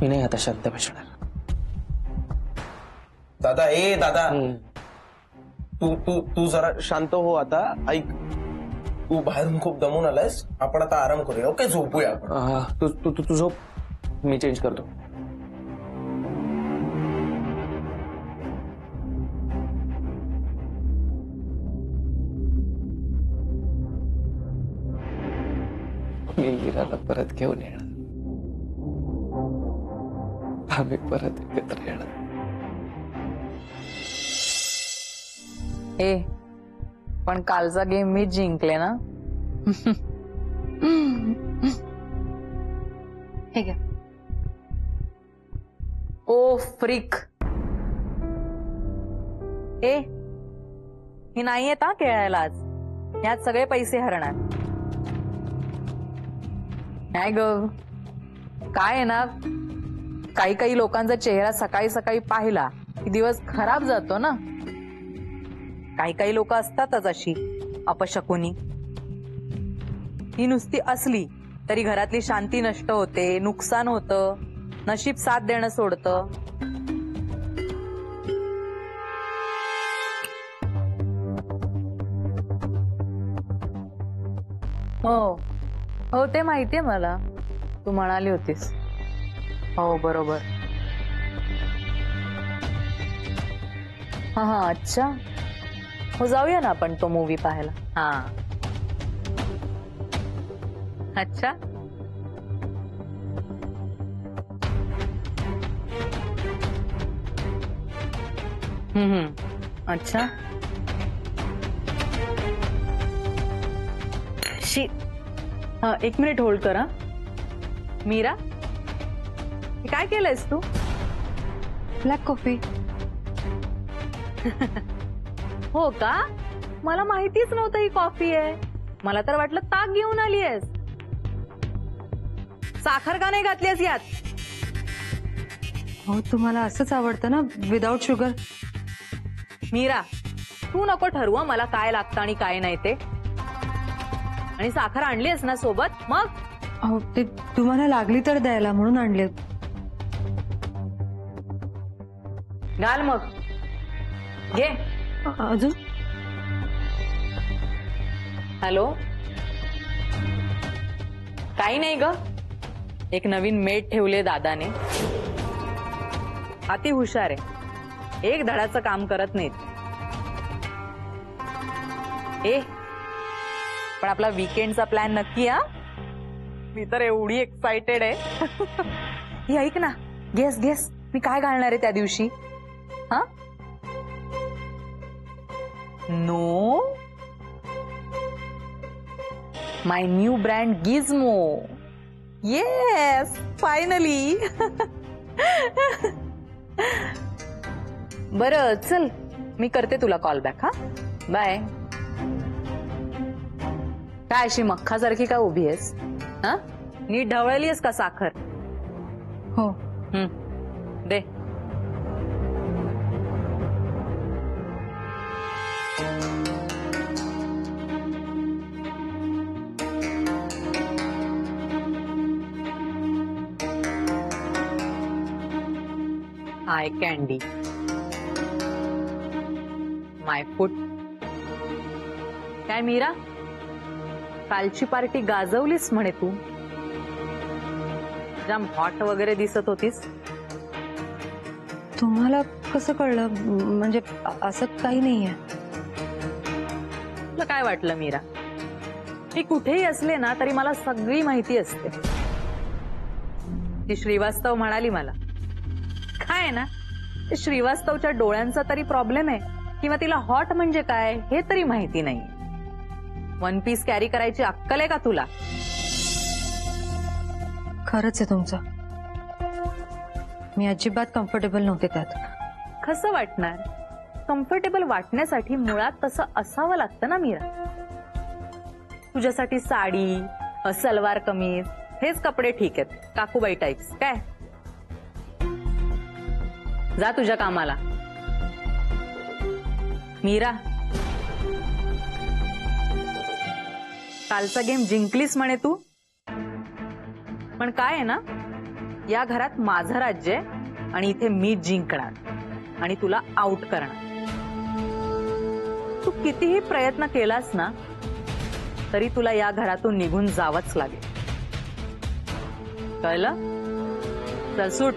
मी नाही आता शांत बसणार. दादा दादा तू तू तू जरा शांत हो आता. ऐक, तू बाहेरून खूप दमून आलायस, आपण आता आराम करूया. ओके, झोपूया आपण. तू तू तू झोप, मी चेंज करतो. मी मीराला परत घेऊन येणार. आम्ही परत एकत्र येणार. पण कालचा गेम मी जिंकले ना. हे घ्या. ओ फ्रिक. ही नाही येत खेळायला आज. यात सगळे पैसे हरणार. नाही ग, काय आहे ना, काही काही लोकांचा चेहरा सकाळी सकाळी पाहिला की दिवस खराब जातो ना. काही काही लोक असतातच अशी अपशकुनी. ही नुसती असली तरी घरातली शांती नष्ट होते, नुकसान होतं, नशीब साथ देणं सोडतं. हो हो, ते माहितीये मला, तू म्हणाली होतीस. हो बरोबर. हा हा, अच्छा. हो, जाऊया ना आपण तो मूवी पाहायला. हा, अच्छा. अच्छा. हाँ, 1 मिनिट होल्ड करा. मीरा, काय केलंयस तू? Black coffee. हो का? मला माहितीच नव्हतं ही कॉफी आहे. मला तर वाटलं ताक घेऊन आली आहेस. साखर का नाही घातलीस यात? हो, तुम्हाला असंच आवडतं ना, विदाउट शुगर. मीरा, तू नको ठरवू मला काय लागतं आणि काय नाही ते. आणि साखर आणलीस ना सोबत? मग हो, ते तुम्हाला लागली तर द्यायला म्हणून आणले. घाल मग, घे. अजून? हॅलो, काही नाही ग, एक नवीन मेड ठेवले दादाने. अति हुशार आहे, एक धडाचं काम करत नाहीत. पण आपला वीकेंडचा प्लॅन नक्की. हा, मी तर एवढी एक्साइटेड आहे. हे ऐक ना, गेस गेस मी काय घालणार आहे त्या दिवशी? हा, no, my new brand gizmo. Yes, finally. बरं चल, मी करते तुला कॉल बॅक. हा, बाय. काय अशी मक्खासारखी का उभी आहेस? हा, नीट ढवळलीस का साखर? हो. दे. I candy, my food. काय मीरा, कालची पार्टी गाजवलीस म्हणे तू. जाम हॉट वगैरे दिसत होतीस. तुम्हाला कसं कळलं? म्हणजे असं काही नाहीये. तुला काय वाटलं मीरा? मी कुठेही असले ना तरी मला सगळी माहिती असते. ती श्रीवास्तव म्हणाली मला, काय ना, श्रीवास्तवच्या डोळ्यांचा तरी प्रॉब्लेम आहे किंवा तिला हॉट म्हणजे काय हे तरी माहिती नाही. वन पीस कॅरी करायची अक्कल आहे का तुला? खरंच आहे तुमचं. मी अजिबात कम्फर्टेबल नव्हते त्यात. कसं वाटणार? कम्फर्टेबल वाटण्यासाठी मुळात तसं असावं लागतं ना मीरा. तुझ्यासाठी साडी, सलवार कमीज हेच कपडे ठीक आहेत, काकूबाई टाईप्स. काय, जा तुझ्या कामाला. मीरा, कालचा गेम जिंकलीस म्हणे तू. पण काय आहे ना, या घरात माझं राज्य आहे आणि इथे मी जिंकणार आणि तुला आउट करणार. तू कितीही प्रयत्न केलास ना तरी तुला या घरातून निघून जावंच लागेल. कळलं? चल सूट.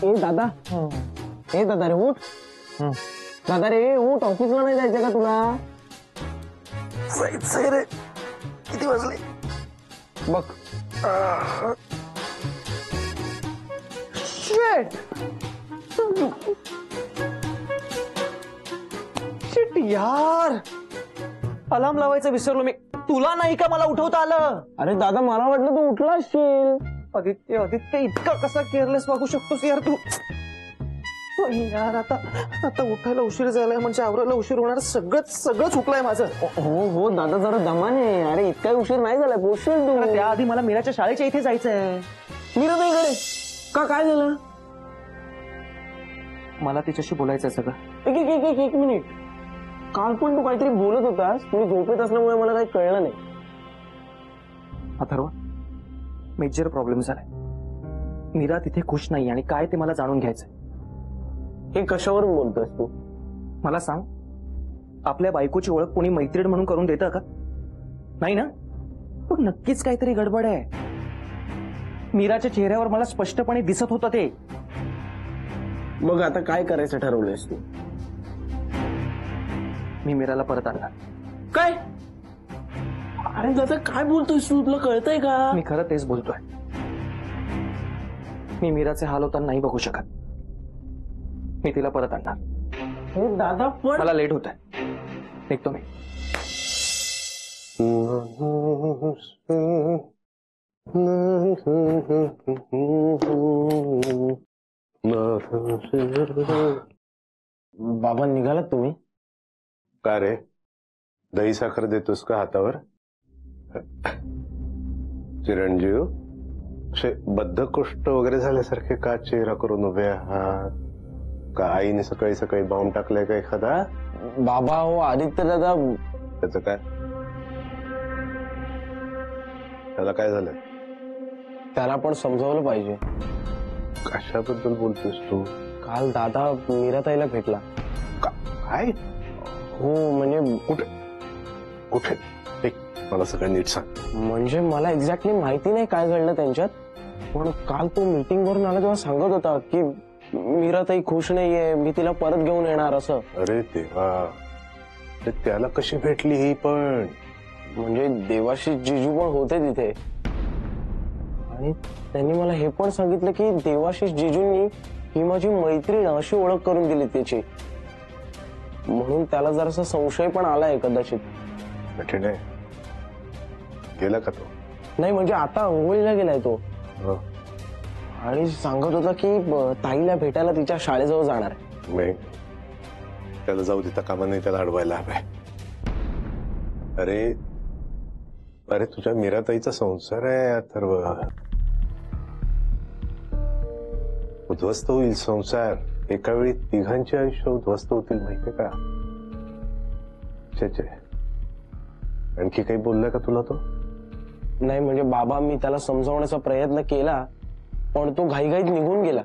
ए दादा रे उठ. दादा रे उठ, ऑफिसला नाही जायचं का तुला? जायचंय रे. किती वाजले बघ. शिट यार, अलार्म लावायचं विसरलो मी. तुला नाही का मला उठवता आलं? अरे दादा मला वाटलं तू उठला असशील. आदित्य इतका कसा केअरलेस वागू शकतोस यार तू? यार आता आता उठायला उशीर झालाय म्हणजे आवरायला उशीर होणार. सगळं चुकलंय माझं. हो दादा जरा दमाने. अरे इतका उशीर नाही झालाय, पोहोचशील तू. त्याआधी मला मीराच्या शाळेच्या इथे जायचंय. मीराताईकडे का? काय झालं? मला तिच्याशी बोलायचंय सगळं. एक मिनिट. काल पण तू काहीतरी बोलत होतास. तुम्ही झोपेत असल्यामुळे मला काही कळलं नाही. अथर्व, मेजर प्रॉब्लेम झालाय. मीरा तिथे खुश नाही आणि काय ते मला जाणून घ्यायचंय. हे कशावरून बोलतोस तू? मला सांग, आपल्या बायकोची ओळख कोणी मैत्रीण म्हणून करून देतं का? नाही ना? पण नक्कीच काहीतरी गडबड आहे. मीराच्या चेहऱ्यावर मला स्पष्टपणे दिसत होतं ते. मग आता काय करायचं ठरवलंयस तू? मी मीराला परत आणणार. काय? अरे दादा काय बोलतोयस तू? तुला कळतंय का? मी खरं तेच बोलतोय. मी मीराचे हाल होताना नाही बघू शकत. मी तिला परत आणणार. हे दादा पण मला लेट होत आहे. निघतो मी. बाबा निघालात तुम्ही? का रे, दही साखर देतोस का हातावर? चिरंजीव, असे बद्धकोष्ठ वगैरे झाल्यासारखे का चेहरा करून उभे आहात? का आईने सकाळी सकाळी बॉम्ब टाकलाय का एखादा? बाबा हो आदित्य दादा. त्याचं काय? त्याला काय झालं? त्याला पण समजावलं पाहिजे. कशाबद्दल बोलतोस तू? काल दादा मीराताईला भेटला. काय? हो म्हणजे कुठे कुठे? मला सगळं नीट सांग. म्हणजे मला एक्झॅक्टली माहिती नाही काय घडलं त्यांच्यात. पण काल तो मीटिंग वरून आला तेव्हा सांगत होता की मीराताई खुश नाहीये, मी तिला परत घेऊन येणार असं. अरे देवा, त्याला कशी भेटली ही पण? म्हणजे देवाशीष जिजू पण होते तिथे आणि त्यांनी मला हे पण सांगितलं की देवाशीष जिजूंनी ही माझी मैत्रीण अशी ओळख करून दिली त्याची. म्हणून त्याला जरासा संशय पण आलाय कदाचित. कठीण आहे. गेला का तो? नाही म्हणजे आता अंघोळीला गेलाय तो. आणि सांगत होता की ताईला भेटायला तिच्या शाळेजवळ जाणार आहे. नाही, त्याला जाऊ देता कामा नाही. त्याला अडवायला हवंय. अरे अरे तुझ्या मीराताईचा संसार आहे अथर्व. उद्ध्वस्त होईल संसार. एका वेळी तिघांचे आयुष्य उद्ध्वस्त होतील माहितीये का? छे, आणखी काही बोललाय का तुला तो? नाही म्हणजे बाबा मी त्याला समजावण्याचा प्रयत्न केला पण तो घाईघाईत निघून गेला.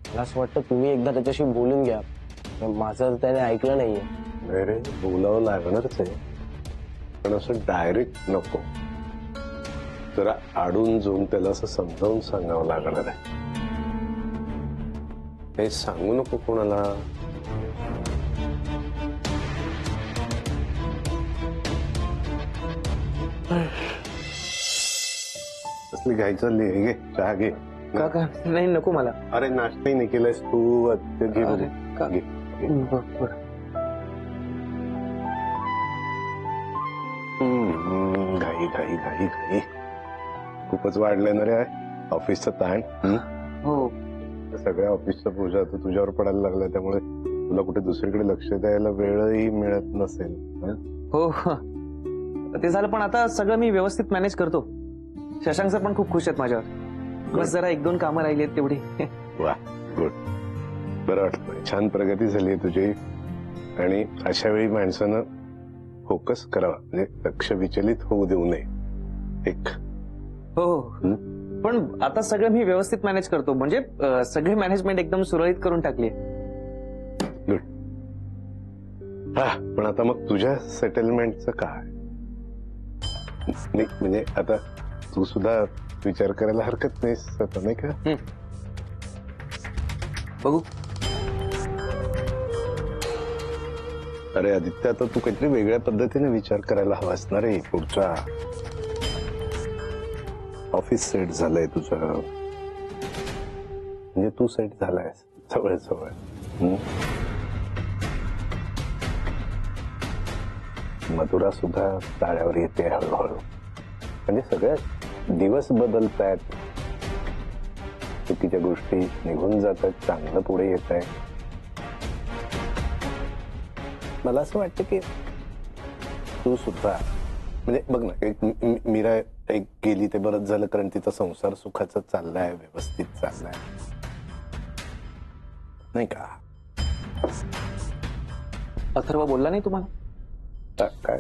मला असं वाटतं तुम्ही एकदा त्याच्याशी बोलून घ्या. माझं त्याने ऐकलं नाहीये. नाही रे, बोलावं लागणारच आहे पण असं डायरेक्ट नको. जरा आडून जाऊन त्याला असं समजावून सांगावं लागणार आहे. हे सांगू नको कोणाला. कसली घाई चालली आहे? घे चहा घे. का नाही नको मला. अरे नाश्ताही नाही केलायस तू. घे बघू. का? घे. घाई घाई घाई घाई खूपच वाढलंय ना रे ऑफिसचं ताण. हो, सगळ्या ऑफिसचा बोजा आता तुझ्यावर पडायला लागला त्यामुळे तुला कुठे दुसरीकडे लक्ष द्यायला वेळही मिळत नसेल. हो, ते झालं पण आता सगळं मी व्यवस्थित मॅनेज करतो. शशांक सर पण खूप खुश आहेत माझ्यावर. बस जरा 1-2 कामं राहिली आहेत तेवढी. वा गुड. बरं वाटतंय, छान प्रगती झाली तुझी. आणि अशा वेळी माणसानं फोकस करावा, म्हणजे लक्ष विचलित होऊ देऊ नये. एक हो, पण आता सगळं मी व्यवस्थित मॅनेज करतो. म्हणजे सगळी मॅनेजमेंट एकदम सुरळीत करून टाकली. गुड. हा, पण आता मग तुझ्या सेटलमेंटचं काय? नाही म्हणजे आता तू सुद्धा विचार करायला हरकत नाहीस आता, नाही का? बघू. अरे आदित्य, आता तू काहीतरी वेगळ्या पद्धतीने विचार करायला हवा असणार आहे. पुढचा ऑफिस सेट झालंय तुझं, म्हणजे तू सेट झालायस जवळ जवळ. मधुरा सुद्धा ताळ्यावर येते हळूहळू. म्हणजे सगळ्या दिवस बदलतायत, चुकीच्या गोष्टी निघून जातात, चांगलं पुढे येत आहे. मला असं वाटतं की तू सुद्धा, म्हणजे बघ ना, एक मीरा एक गेली ते बरंच झालं, कारण तिचा संसार सुखाचा चाललाय, व्यवस्थित चाललाय, नाही का? अथर्व बोलला नाही तुम्हाला? काय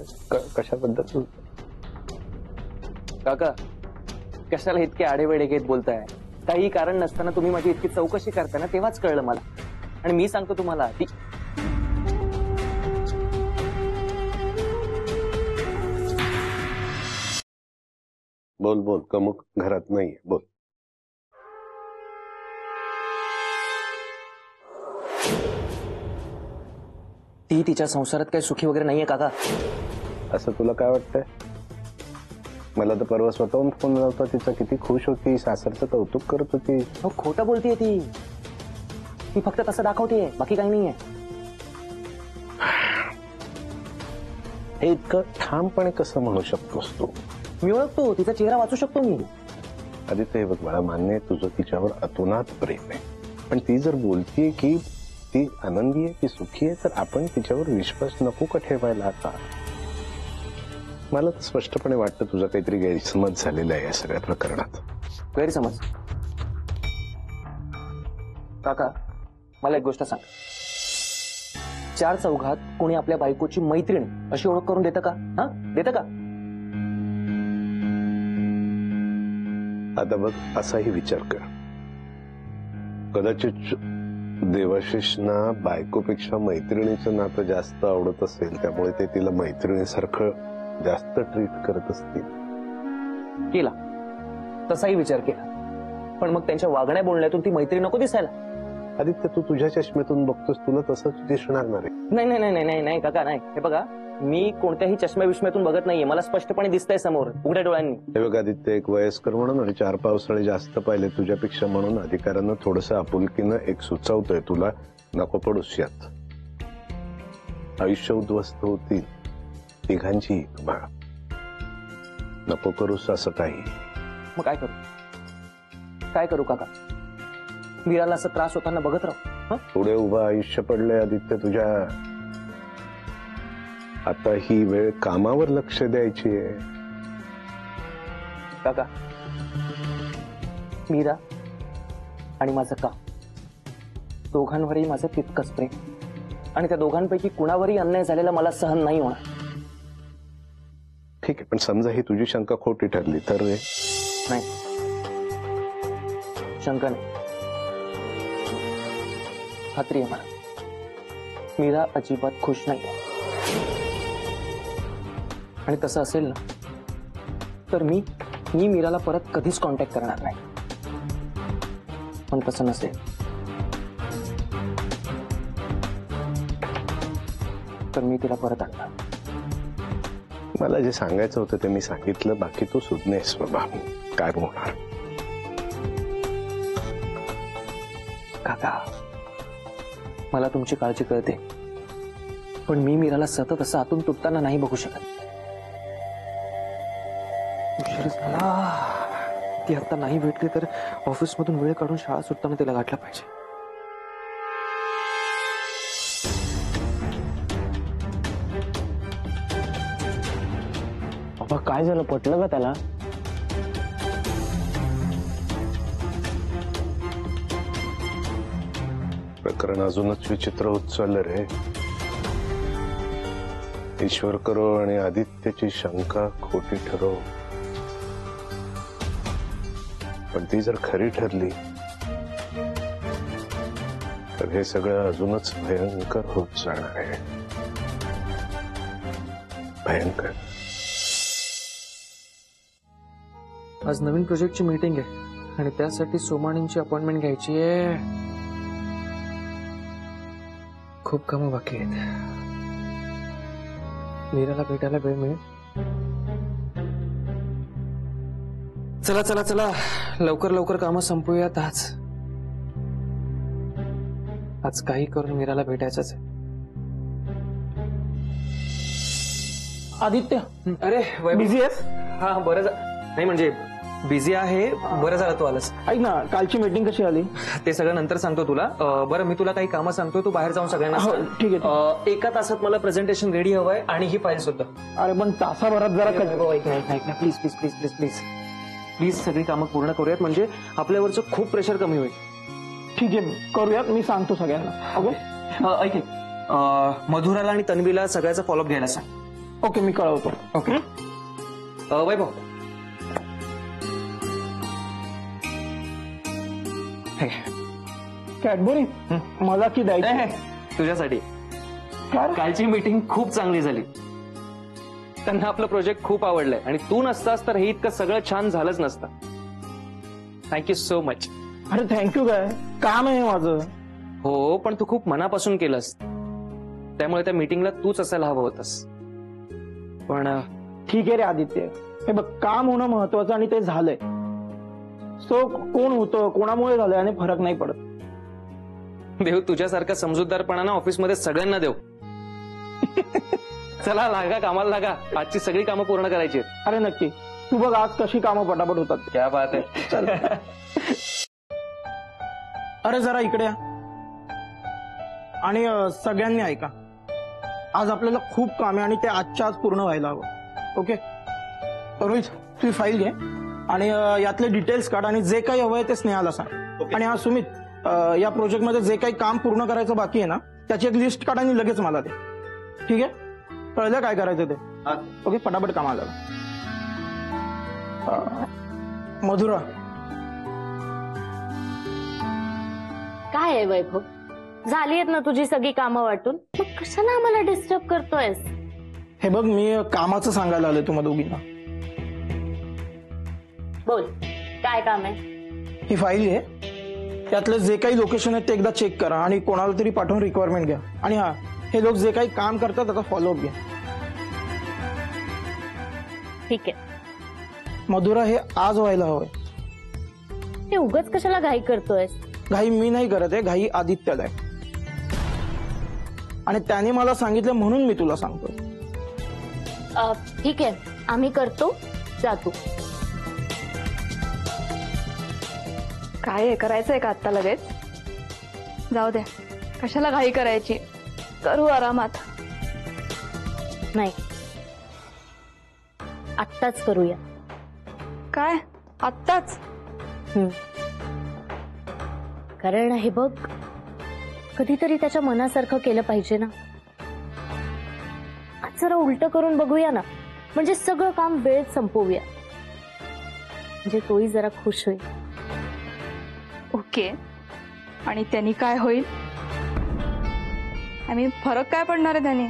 कशाबद्दल? काका, कशाला इतके आडेवेडे घेत बोलताय? काही कारण नसताना तुम्ही माझी इतकी चौकशी करताना तेव्हाच कळलं मला. आणि मी सांगतो तुम्हाला, ती बोल बोल, कमुक घरात नाहीये, बोल. ती तिच्या संसारात काही सुखी वगैरे नाहीये काका. असं तुला काय वाटतंय? मला तर परवा स्वतःहून फोन लावता, तिचा किती खुश होती, सासरचं कौतुक करत होती. हो, खोटं बोलतीये ती फक्त तसं दाखवतेय, बाकी काही नाहीये. हे इतकं ठामपणे कसं म्हणू शकतोस तू? मी ओळखतो, तिचा चेहरा वाचू शकतो मी. आदित्य, हे बघ, मला मान्य आहे तुझं तिच्यावर अतोनात प्रेम आहे, पण ती जर बोलतीये की ती आनंदी आहे, ती सुखी आहे, तर आपण तिच्यावर विश्वास नको का ठेवायला? आता मला तर स्पष्टपणे वाटतं तुझा काहीतरी गैरसमज झालेला आहे या सगळ्या प्रकरणात. गैरसमज? काका, मला एक गोष्ट सांग. 4 चौघात कोणी आपल्या बायकोची मैत्रीण अशी ओळख करून देतं का? हा, देतं का? आता बघ, असाही विचार कर, कदाचित देवाशिषना बायकोपेक्षा मैत्रिणीचं नातं जास्त आवडत असेल, त्यामुळे ते तिला मैत्रिणीसारखं जास्त ट्रीट करत असतील. केला, तसाही विचार केला, पण मग त्यांच्या वागण्या बोलण्यातून ती मैत्री नको दिसायला. आदित्य, तू तुझ्या चष्म्यातून बघतोस, तुला तसंच दिसणार नाही. नाही नाही नाही नाही नाही काका, नाही. हे बघा, मी कोणत्याही चष्म्या विष्म्यातून बघत नाहीये, मला स्पष्टपणे दिसतंय समोर उघड्या डोळ्यांनी. हे बघ आदित्य, एक वयस्कर म्हणून आणि 4 पावसाळे जास्त पाहिले तुझ्यापेक्षा म्हणून अधिकाऱ्यांना थोडस आपुलकीनं एक सुचवतोय तुला, नको पडूस यात. आयुष्य उद्ध्वस्त होतील तिघांची, तुम्हाला नको करूस असं काही. मग काय करू काका? मीराला असं त्रास होताना बघत राहू? पुढे उभं आयुष्य पडलंय आदित्य तुझ्या. आता ही वेळ कामावर लक्ष द्यायची आहे. काका, मीरा आणि माझं काम, दोघांवरही माझं तितकंच प्रेम, आणि त्या दोघांपैकी कुणावरही अन्याय झालेला मला सहन नाही होणार. ठीक आहे, पण समजा ही तुझी शंका खोटी ठरली तर रे? नाही, शंका नाही, खात्री आहे मला. मीरा अजिबात खुश नाही, आणि तसं असेल ना, तर मी मीराला परत कधीच कॉन्टॅक्ट करणार नाही. पण तसं नसेल तर मी तिला परत आणणार. मला जे सांगायचं होतं ते मी सांगितलं, बाकी तू सुज्ञेस बाबा, काय होणार. काका, मला तुमची काळजी कळते, पण मी मीराला सतत असं आतून तुटताना नाही बघू शकत. उशीर झाला. ती आता नाही भेटली तर ऑफिसमधून वेळ काढून शाळा सुटताना तिला गाठला पाहिजे. बाबा, काय झालं? पटलं का त्याला? प्रकरण अजूनच विचित्र होत चाललं रे. ईश्वर करो आणि आदित्यची शंका खोटी ठरो, पण ती जर खरी ठरली तर हे सगळं अजूनच भयंकर होत जाणार आहे. भयंकर. आज नवीन प्रोजेक्टची मीटिंग आहे आणि त्यासाठी सोमाणींची अपॉइंटमेंट घ्यायची आहे. खूप कामं बाकी आहेत. मीराला भेटायला वेळ मिळेल. चला चला चला, लवकर लवकर कामं संपूयात. आज काही करून मीराला भेटायचंच आहे. आदित्य, अरे बिझी आहेस? हा बरं नाही म्हणजे बिझी आहे. बरं झालं तू आलंस. ऐक ना, कालची मीटिंग कशी आली? ते सगळं नंतर सांगतो तुला. बरं मी तुला काही कामं सांगतो, तू बाहेर जाऊन सगळ्यांना हो, सांग. ठीक आहे. एका तासात मला प्रेझेंटेशन रेडी हवंय आणि ही फाईल सुद्धा. अरे पण तासाभरात जरा ऐक ना please please please please please please सगळी कामं पूर्ण करूयात म्हणजे आपल्यावरचं खूप प्रेशर कमी होईल. ठीक आहे, करूयात. मी सांगतो सगळ्यांना. ओके ऐक मधुराला आणि तन्वीला सगळ्याचा फॉलोअप घ्यायला सांग. ओके, मी कळवतो. ओके वैभव, कॅडबरी मला की द्यायची? तुझ्यासाठी. काय? कालची मीटिंग खूप चांगली झाली. त्यांना आपलं प्रोजेक्ट खूप आवडलंय आणि तू नसतास तर हे इतकं सगळं छान झालंच नसतं. Thank you so much. अरे थँक्यू काय, काम आहे माझं. हो पण तू खूप मनापासून केलंस, त्यामुळे त्या मीटिंगला तूच असायला हवं होतंस. पण ठीक आहे रे आदित्य, हे बघ, काम होणं महत्वाचं आणि ते झालंय. सो कोण होतं, कोणामुळे झालंय आणि फरक नाही पडत. देव तुझ्यासारखा समजूतदारपणा ऑफिसमध्ये सगळ्यांना देव. चला लागा, कामाला लागा. आजची सगळी कामं पूर्ण करायची आहेत. अरे नक्की. तू बघ आज कशी कामं पटापट होतात. क्या बात आहे. चल. अरे जरा इकडे या. आणि सगळ्यांनी ऐका, आज आपल्याला खूप काम आहे आणि ते आजच्या आज पूर्ण व्हायला हवं. ओके रोहित, तुझी फाईल घे आणि यातले डिटेल्स काढ आणि जे काही हवंय ते स्नेहाला सांग. आणि हा सुमित, या प्रोजेक्टमध्ये जे काही काम पूर्ण करायचं बाकी आहे ना त्याची एक लिस्ट काढ आणि लगेच मला दे. ठीक आहे, कळलं काय करायचं ते? ओके, पटापट कामाला लाग. मधुरा, काय आहे वैभव, झाली आहेत ना तुझी सगळी कामं वाटून, मग कशाला आम्हाला डिस्टर्ब करतोयस? हे बघ, मी कामाचं सांगायला आलोय तुम्हा दोघींना. बोल, काय काम आहे? ही फाईल आहे, त्यातले जे काही लोकेशन आहेत ते एकदा चेक करा आणि कोणाला तरी पाठवून रिक्वायरमेंट घ्या. आणि हा, हे लोक जे काही काम करतात त्याचा फॉलोअप घ्या. ठीक आहे. मधुरा, हे आज व्हायला हवंय. हे उगाच कशाला घाई करतोयस? घाई मी नाही करत आहे, घाई आदित्यला आहे. आणि त्याने मला सांगितलं म्हणून मी तुला सांगतोय. ठीक आहे, आम्ही करतो. जातो. काय आहे, करायचंय का आत्ता लगेच? जाऊ द्या, कशाला घाई करायची, करू आरामात. नाही, आत्ताच करूया. काय आत्ताच? कारण हे बघ, कधीतरी त्याच्या मनासारखं केलं पाहिजे ना. आज जरा उलट करून बघूया ना, म्हणजे सगळं काम वेळेत संपवूया, म्हणजे तोही जरा खुश होईल. ओके, आणि त्यांनी काय होईल? आम्ही फरक काय पडणार आहे त्याने?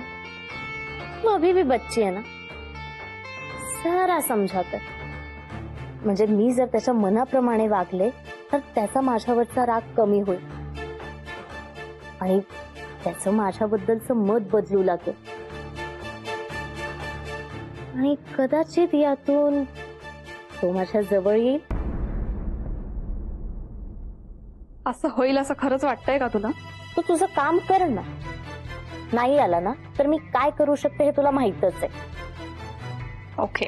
तू अभी भी बच्ची आहे ना, सारा समजा कर. म्हणजे मी जर त्याच्या मनाप्रमाणे वागले तर त्याचा माझ्यावरचा राग कमी होईल आणि त्याचं माझ्याबद्दलचं मत बदलू लागेल आणि कदाचित यातून तो माझ्या जवळ येईल. असं होईल असं खरंच वाटतंय का तुला? तू तुझं काम कर ना. नाही आला ना तर मी काय करू शकते हे तुला माहीतच आहे. ओके,